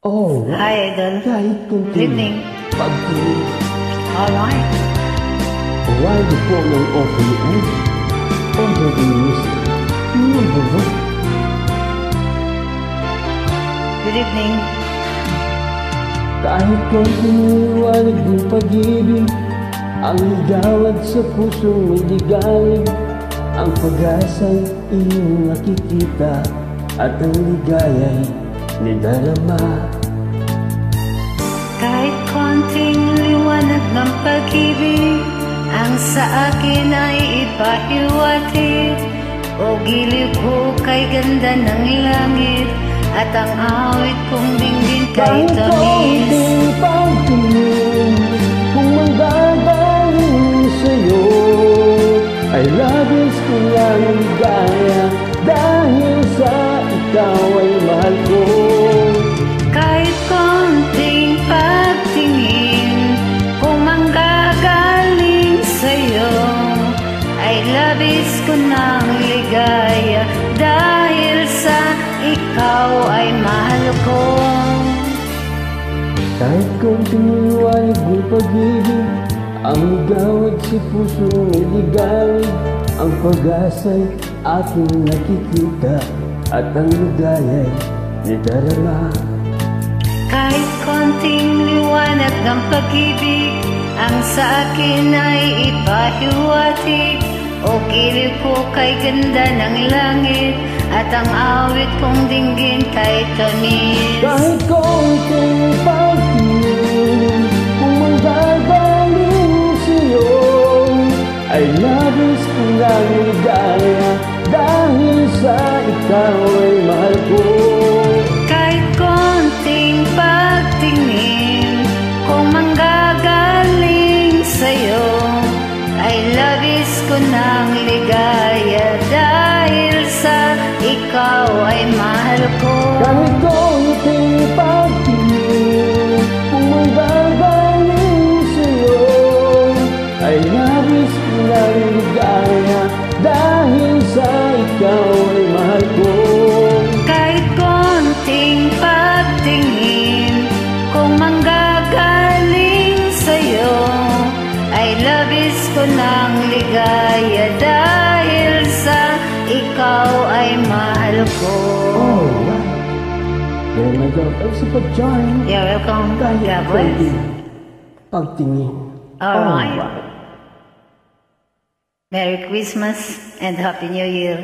Oh, Hi, Idol. kahit Good kunti evening. pagtingin. Alright. While the phone open under the music, number one. Good evening. Kahit konting liwanag ng pag-ibig, ang ligawad sa pusong may ligalig, ang pag-asa'y iyong nakikita, at ang ligaya'y nidarama. Kahit konting liwanag ng pag-ibig, ang sa akin ay ipahiwatig. O giliw ko kay ganda ng langit, at ang awit kong dinggin kay Kahit tamis. konting pagtingin, kung manggagaling sa'yo, ay labis ko lang ligaya, dahil sa ikaw ay mahal ko. Kahit konting pagtingin, kung manggagaling sa'yo, ay labis ko ng ligaya, dahil sa ikaw ay mahal ko. Kahit konting liwanag ng pag-ibig, ang ligawad sa puso may ligalig, ang pag-asa'y aking nakikita, at ang ligaya'y nidarama. Kahit konting liwanag ng pag-ibig, ang sa akin ay ipahiwatig. O giliw ko kay ganda ng langit, at ang awit kong dinggin kay tamis. Kahit konting pagtingin, kung manggagaling sa'yo, ay labis ko lang ligaya, dahil sa ikaw ay mahal ko. Kahit konting pagtingin, kung manggagaling sa'yo, ay labis ko ng ligaya, dahil sa ikaw ay mahal ko. Kahit konting pagtingin, kung manggagaling sa'yo, ay labis ko lang ligaya, dahil sa ikaw ay mahal ko. Kahit konting pagtingin, kung manggagaling sa'yo, ay labis ko ng ligaya, dahil sa ikaw ay mahal ko. Alright. Very my God, ay sa pag-join. You're welcome. Kahit God bless. konting pagtingin. Alright. Merry Christmas and Happy New Year.